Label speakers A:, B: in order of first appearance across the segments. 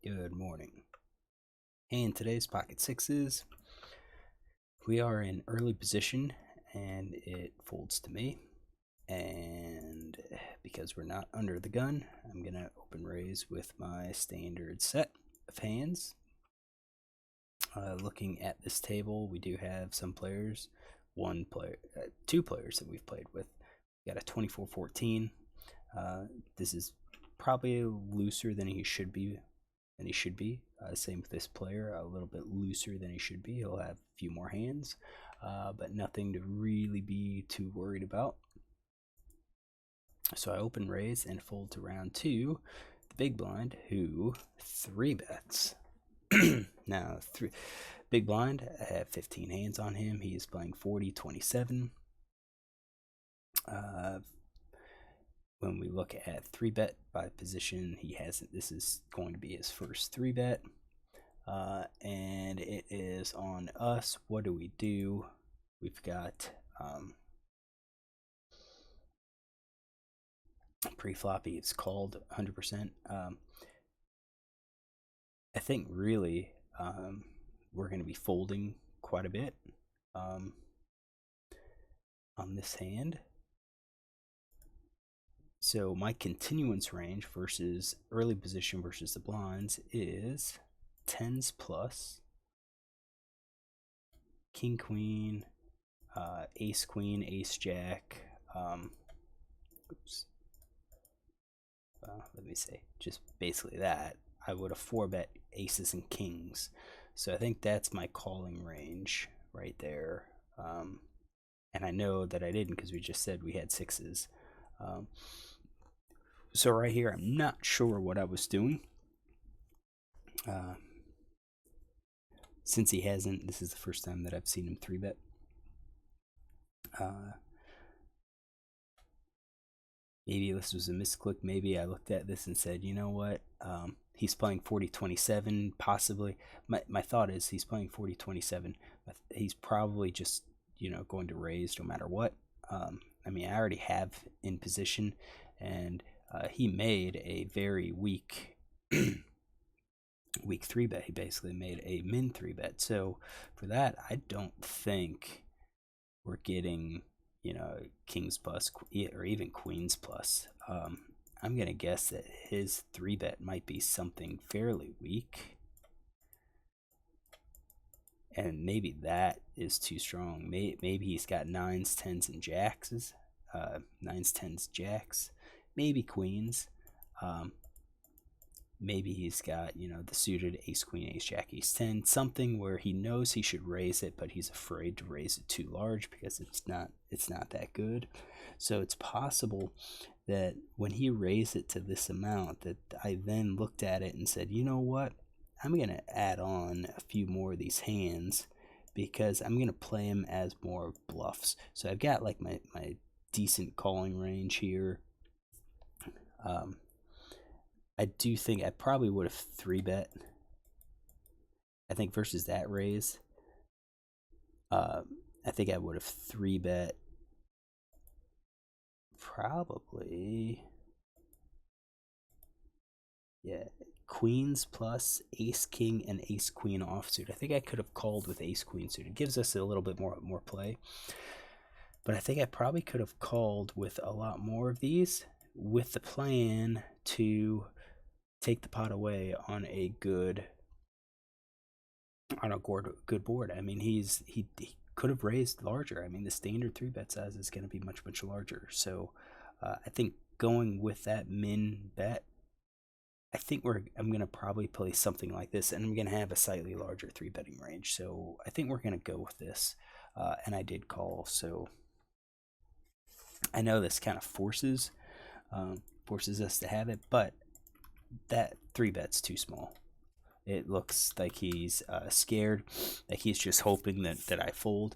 A: Good morning. In today's pocket sixes, we are in early position and it folds to me. And because we're not under the gun, I'm going to open raise with my standard set of hands. Looking at this table, we do have some players, two players that we've played with. We got a 24-14. This is probably looser than he should be. Same with this player, a little bit looser than he should be. He'll have a few more hands, but nothing to really be too worried about. So I open raise and fold to round two, the big blind, who three bets. Now, big blind, I have 15 hands on him. He is playing 40-27. When we look at three bet by position, he hasn't. This is going to be his first three bet, and it is on us. What do we do? We've got pre-floppy. It's called 100%. I think really we're going to be folding quite a bit on this hand. So my continuance range versus early position versus the blinds is tens plus, king queen, ace queen, ace jack. Let me say just basically that. I would have four bet aces and kings, so I think that's my calling range right there. And I know that I didn't because we just said we had sixes. So right here, I'm not sure what I was doing. Since he hasn't, this is the first time that I've seen him three bet. Maybe this was a misclick. Maybe I looked at this and said, you know what? He's playing 40-27, possibly. My thought is he's playing 40-27. He's probably just, going to raise no matter what. I mean, I already have in position, and he made a very weak weak three bet. He basically made a min three bet. So for that, I don't think we're getting kings plus or even queens plus. I'm gonna guess that his three bet might be something fairly weak, and maybe that is too strong. Maybe he's got nines, tens, and jacks. Nines, tens, jacks, maybe queens. Maybe he's got the suited ace queen, ace jack, ace 10, something where he knows he should raise it, but he's afraid to raise it too large because it's not that good. So it's possible that when he raised it to this amount, that I then looked at it and said, you know what, I'm gonna add on a few more of these hands because I'm gonna play him as more bluffs. So I've got like my decent calling range here. I do think I probably would have three bet. I think versus that raise, I think I would have three bet probably. Yeah, queens plus ace king and ace queen offsuit. I think I could have called with ace queen suit. It gives us a little bit more play. But I think I probably could have called with a lot more of these with the plan to take the pot away on a good board. I mean, he could have raised larger. I mean, the standard three bet size is going to be much larger. So I think going with that min bet, I think I'm going to probably play something like this, and I'm going to have a slightly larger three betting range. So I think we're going to go with this, and I did call. So I know this kind of forces us to have it, but that three bet's too small. It looks like he's scared, like he's just hoping that I fold.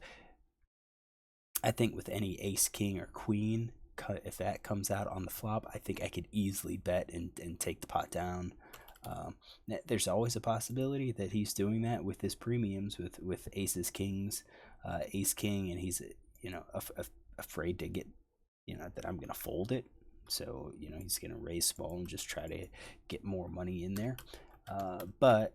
A: I think with any ace, king, or queen, if that comes out on the flop, I think I could easily bet and take the pot down. There's always a possibility that he's doing that with his premiums, with aces, kings, ace, king, and he's afraid to get that I'm gonna fold it. So he's gonna raise small and just try to get more money in there. But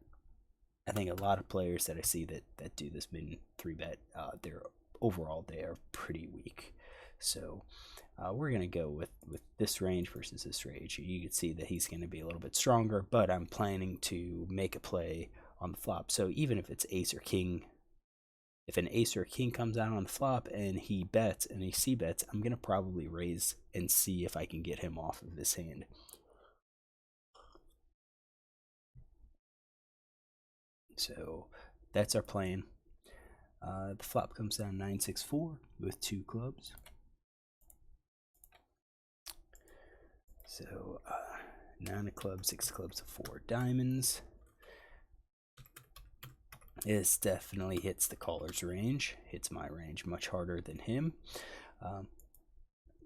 A: I think a lot of players that I see that do this min 3-bet, they're overall they are pretty weak. So we're gonna go with this range versus this range. You can see that he's gonna be a little bit stronger, but I'm planning to make a play on the flop. So even if it's ace or king, if an ace or a king comes out on the flop and he bets and he c-bets, I'm gonna probably raise and see if I can get him off of this hand. So that's our plan. The flop comes down 9-6-4 with 2 clubs. So 9 of clubs, 6 clubs, 4 diamonds. This definitely hits the caller's range, hits my range much harder than him.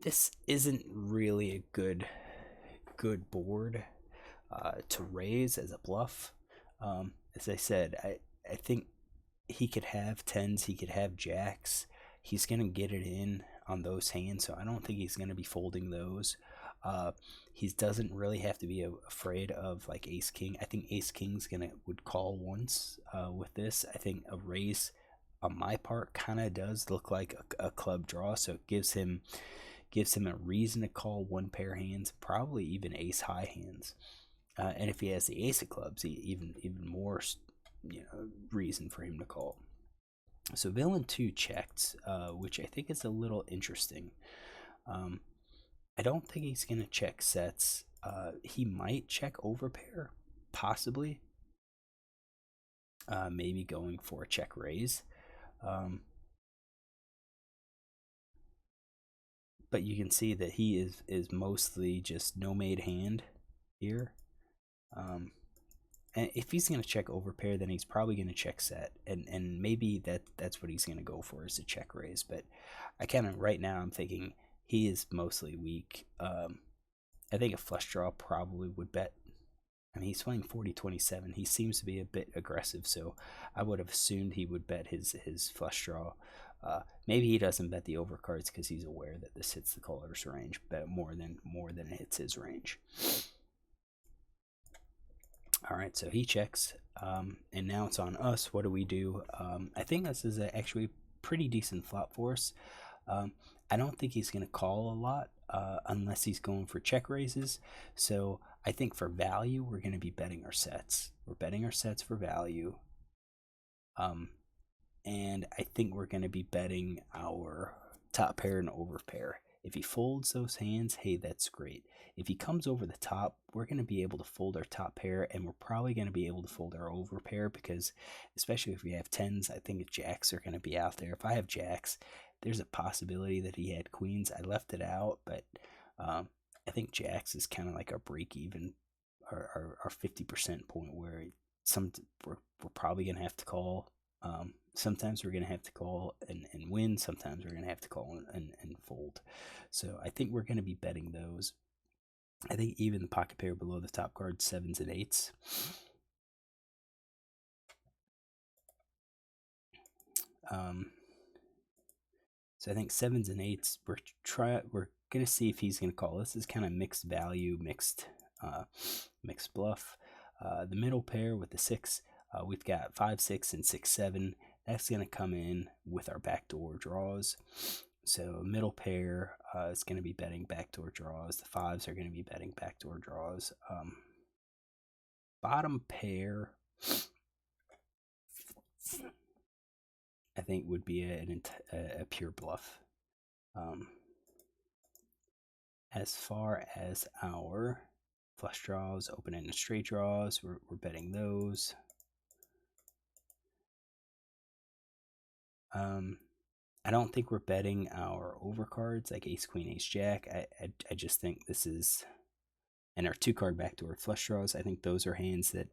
A: This isn't really a good board to raise as a bluff. As I said, I think he could have tens, he could have jacks. He's going to get it in on those hands, so I don't think he's going to be folding those. He doesn't really have to be afraid of like ace king. I think ace king's would call once with this. I think a raise on my part kind of does look like a club draw, so it gives him a reason to call one pair hands, probably even ace high hands. And if he has the ace of clubs, even more reason for him to call. So villain 2 checked, which I think is a little interesting. I don't think he's going to check sets. He might check overpair, possibly. Maybe going for a check raise. But you can see that he is mostly just no made hand here. And if he's going to check overpair, then he's probably going to check set, and maybe that's what he's going to go for, is a check raise. But I kind of right now I'm thinking he is mostly weak. I think a flush draw probably would bet. I mean, he's playing 40-27. He seems to be a bit aggressive, so I would have assumed he would bet his flush draw. Maybe he doesn't bet the overcards because he's aware that this hits the caller's range, but more than it hits his range. All right, so he checks, and now it's on us. What do we do? I think this is actually pretty decent flop for us. I don't think he's going to call a lot unless he's going for check raises. So I think for value, we're going to be betting our sets. We're betting our sets for value. And I think we're going to be betting our top pair and over pair. If he folds those hands, hey, that's great. If he comes over the top, we're going to be able to fold our top pair, and we're probably going to be able to fold our over pair, because especially if we have tens, I think jacks are going to be out there. If I have jacks, there's a possibility that he had queens. I left it out, but I think jacks is kind of like our break even, our 50% point, where we're probably going to have to call. Sometimes we're going to have to call and win. Sometimes we're going to have to call and fold. So I think we're going to be betting those. I think even the pocket pair below the top card, 7s and 8s. So I think 7s and 8s, we're going to see if he's going to call. This is kind of mixed value, mixed bluff. The middle pair with the 6, we've got 5, 6, and 6, 7. That's going to come in with our backdoor draws. So middle pair is going to be betting backdoor draws. The 5s are going to be betting backdoor draws. Bottom pair, I think, would be a pure bluff. As far as our flush draws, open-ended straight draws, we're betting those. I don't think we're betting our overcards like ace, queen, ace, jack. I just think this is, and our 2-card backdoor flush draws, I think those are hands that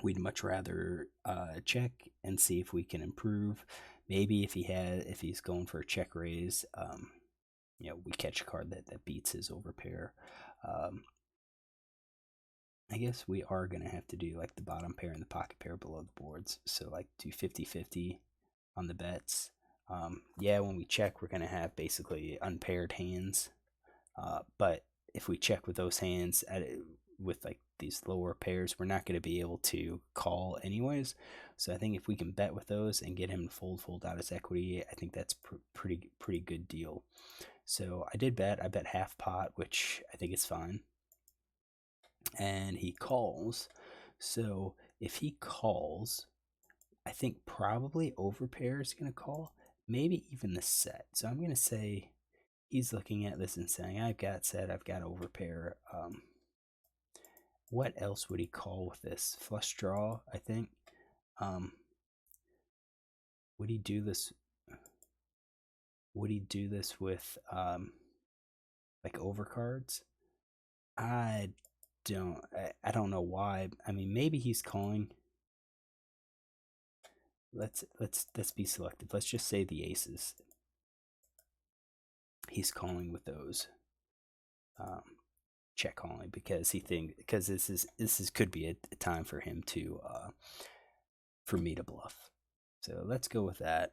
A: we'd much rather check and see if we can improve. Maybe if he's going for a check raise, we catch a card that beats his overpair. I guess we are going to have to do like the bottom pair and the pocket pair below the boards. So like do 50-50 on the bets. When we check, we're going to have basically unpaired hands. But if we check with those hands, with like these lower pairs, we're not going to be able to call anyways. So I think if we can bet with those and get him to fold out his equity, I think that's pretty good deal. So I did bet. I bet half pot, which I think is fine. And he calls. So if he calls, I think probably overpair is going to call, maybe even the set. So I'm going to say he's looking at this and saying, I've got set, I've got overpair. What else would he call with this? Flush draw, I think. Would he do this? Would he do this with like overcards? I don't know why. I mean, maybe he's calling. Let's be selective. Let's just say the aces. He's calling with those. Check calling because this is could be a time for him to for me to bluff. So let's go with that.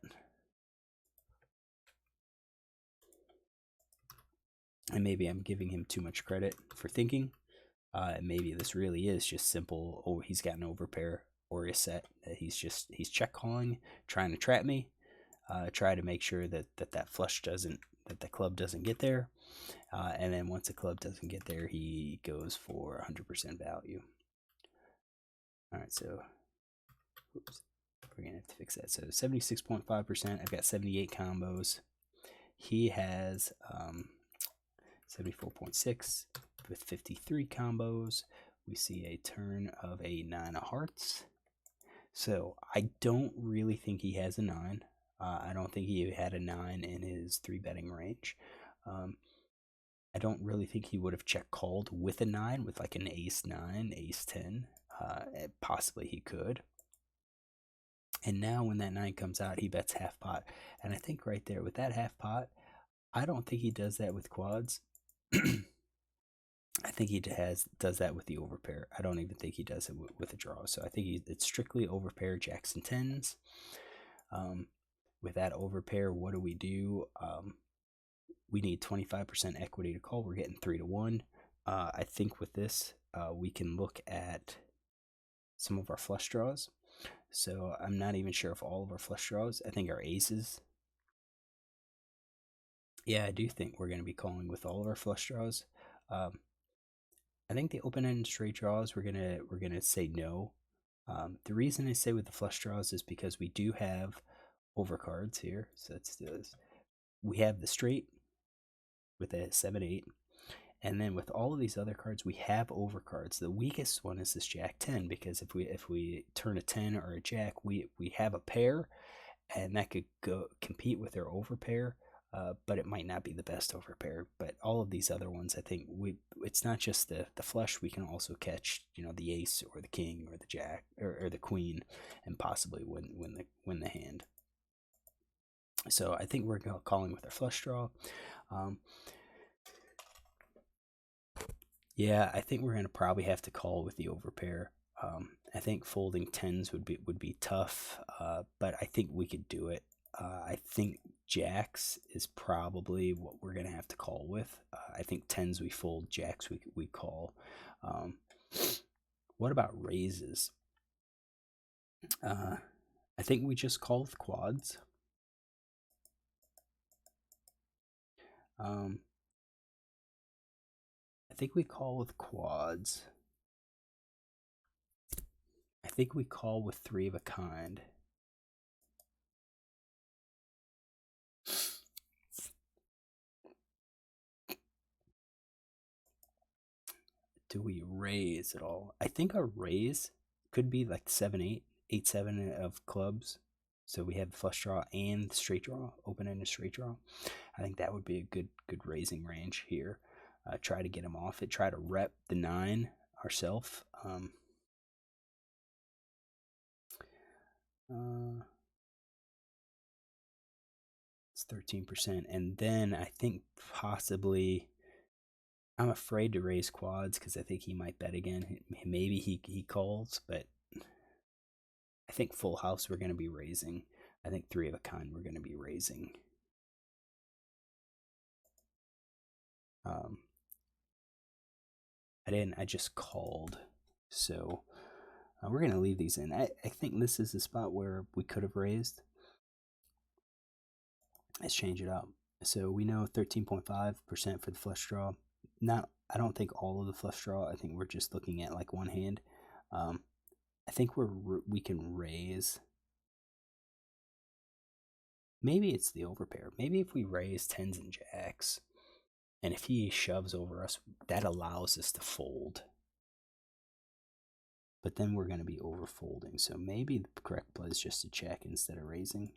A: And maybe I'm giving him too much credit for thinking. Maybe this really is just simple. Oh, he's got an overpair or a set that he's check calling, trying to trap me, try to make sure that flush doesn't, that the club doesn't get there, and then once the club doesn't get there, he goes for 100% value. All right, so oops, we're gonna have to fix that. So 76.5%. I've got 78 combos. He has 74.6 with 53 combos. We see a turn of a 9 of hearts. So I don't really think he has a 9. I don't think he had a 9 in his 3-betting range. I don't really think he would have check called with a 9, with like an ace 9, ace 10. Possibly he could. And now when that 9 comes out, he bets half pot. And I think right there with that half pot, I don't think he does that with quads. I think he does that with the overpair. I don't even think he does it with a draw. So I think it's strictly overpair jacks and 10s. With that overpair, what do? We need 25% equity to call. We're getting 3-1. I think with this, we can look at some of our flush draws. So I'm not even sure if all of our flush draws. I think our aces. Yeah, I do think we're going to be calling with all of our flush draws. I think the open-ended straight draws, we're gonna say no. The reason I say with the flush draws is because we do have overcards here. So let's do this. We have the straight with a 7-8, and then with all of these other cards, we have overcards. The weakest one is this Jack 10, because if we turn a 10 or a Jack, we have a pair, and that could go compete with their overpair. But it might not be the best overpair. But all of these other ones, I think it's not just the flush. We can also catch, the ace or the king or the jack or the queen, and possibly win the hand. So I think we're calling with our flush draw. Yeah, I think we're gonna probably have to call with the overpair. I think folding 10s would be tough, but I think we could do it. I think jacks is probably what we're gonna have to call with. I think 10s we fold, jacks we call. What about raises? I think we just call with quads. I think we call with quads. I think we call with 3 of a kind. Do we raise at all? I think a raise could be like 7-8, 8-7 of clubs. So we have the flush draw and the straight draw, open-ended straight draw. I think that would be a good raising range here. Try to get him off it. Try to rep the 9 ourselves. It's 13%. And then I think possibly, I'm afraid to raise quads because I think he might bet again. Maybe he calls, but I think full house we're going to be raising. I think 3 of a kind we're going to be raising. I didn't. I just called. So we're going to leave these in. I think this is the spot where we could have raised. Let's change it up. So we know 13.5% for the flush draw. I don't think all of the flush draw. I think we're just looking at like one hand. I think we can raise. Maybe it's the overpair. Maybe if we raise tens and jacks, and if he shoves over us, that allows us to fold. But then we're going to be overfolding. So maybe the correct play is just to check instead of raising.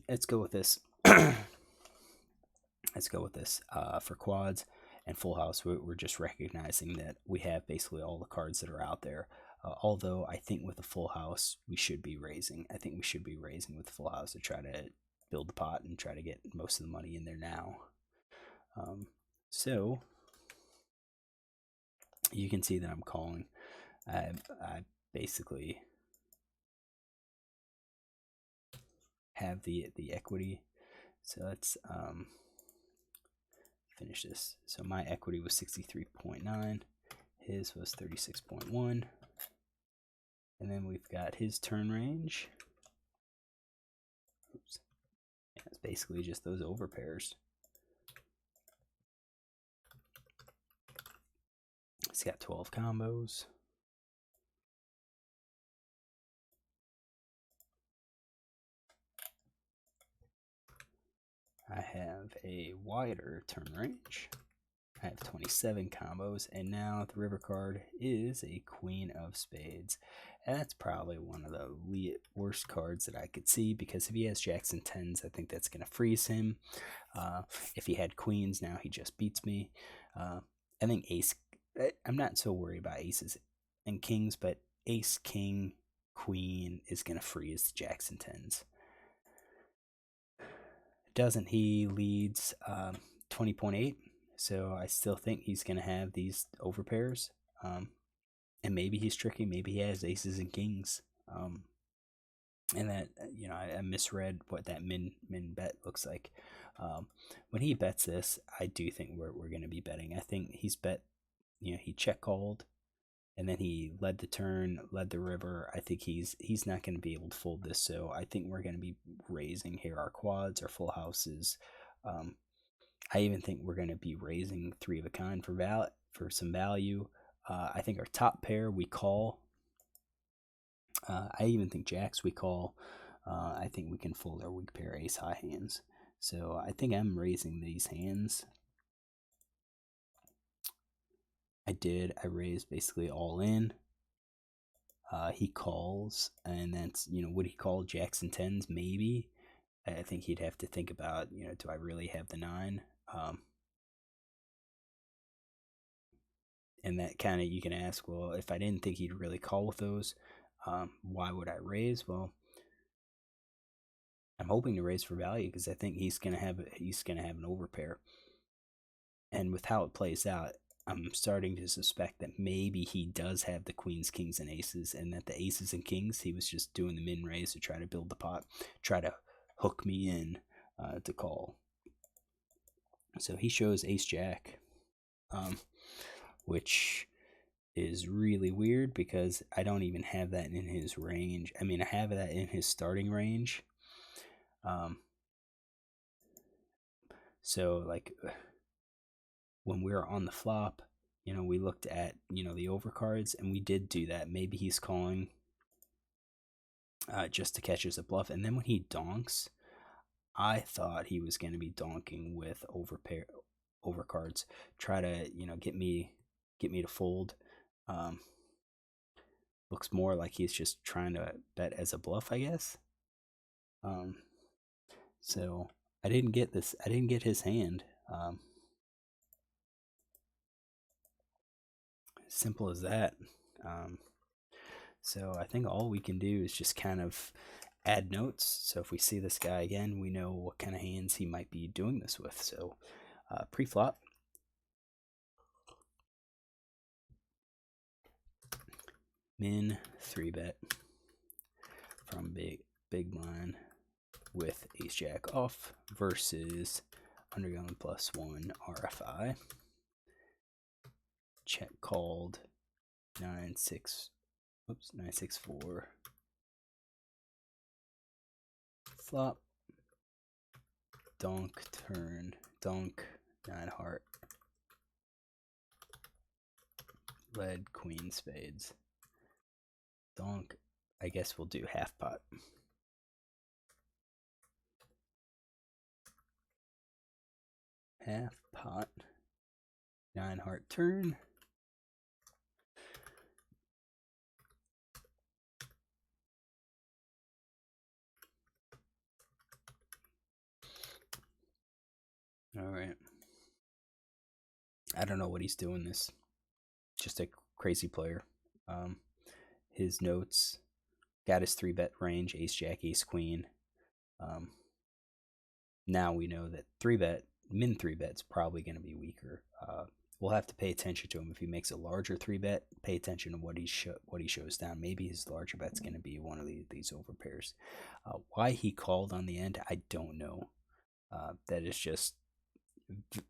A: Let's go with this. Let's go with this. For quads and full house, we're just recognizing that we have basically all the cards that are out there. Although I think with a full house, we should be raising. I think we should be raising with the full house to try to build the pot and try to get most of the money in there now. So you can see that I'm calling. I basically have the equity. So let's finish this. So my equity was 63.9. His was 36.1. And then we've got his turn range. Oops. Yeah, it's basically just those overpairs. It's got 12 combos. I have a wider turn range. I have 27 combos, and now the river card is a Queen of Spades. And that's probably one of the worst cards that I could see, because if he has jacks and tens, I think that's going to freeze him. If he had queens, now he just beats me. I think ace, I'm not so worried about aces and kings, but ace, king, queen is going to freeze the jacks and tens. Doesn't he leads 20.8? So I still think he's going to have these overpairs. And maybe he's tricky. Maybe he has aces and kings. And that, you know, I misread what that min bet looks like. When he bets this, I do think we're going to be betting. I think he's bet, you know, he check called, and then he led the turn, led the river. I think he's not going to be able to fold this. So I think we're going to be raising here our quads, our full houses. I even think we're going to be raising three of a kind for some value. I think our top pair we call. I even think jacks we call. I think we can fold our weak pair ace high hands. So I think I'm raising these hands. I raised basically all in. He calls, and that's, you know, would he call jacks and tens? Maybe. I think he'd have to think about, you know, do I really have the 9? And that kind of, you can ask, well, if I didn't think he'd really call with those, why would I raise? Well, I'm hoping to raise for value because I think he's gonna have an overpair. And with how it plays out, I'm starting to suspect that maybe he does have the queens, kings, and aces, and that the aces and kings, he was just doing the min raise to try to build the pot, try to hook me in to call. So he shows ace jack, which is really weird because I don't even have that in his range. I mean, I have that in his starting range. So like when we were on the flop, you know, we looked at, you know, the overcards, and we did do that. Maybe he's calling just to catch us a bluff. And then when he donks, I thought he was going to be donking with overcards, try to, you know, get me to fold. Looks more like he's just trying to bet as a bluff, I guess. So I didn't get this. I didn't get his hand. Simple as that. So I think all we can do is just kind of add notes. So if we see this guy again, we know what kind of hands he might be doing this with. So pre-flop, min 3-bet from big blind with ace jack off versus Undergun +1 RFI. Check called 964. Flop. Donk turn. Donk 9 heart. Lead queen spades. Donk. I guess we'll do half pot. Half pot. 9 heart turn. All right. I don't know what he's doing this. Just a crazy player. His notes got his 3-bet range, ace jack, ace queen. Now we know that 3-bet, min 3-bet's probably going to be weaker. We'll have to pay attention to him. If he makes a larger 3-bet, pay attention to what he shows down. Maybe his larger bet's going to be one of these overpairs. Why he called on the end, I don't know. That is just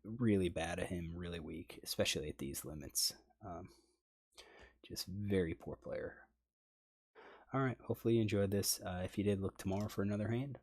A: really bad of him, really weak, especially at these limits. Just very poor player. All right, hopefully you enjoyed this. If you did, look tomorrow for another hand.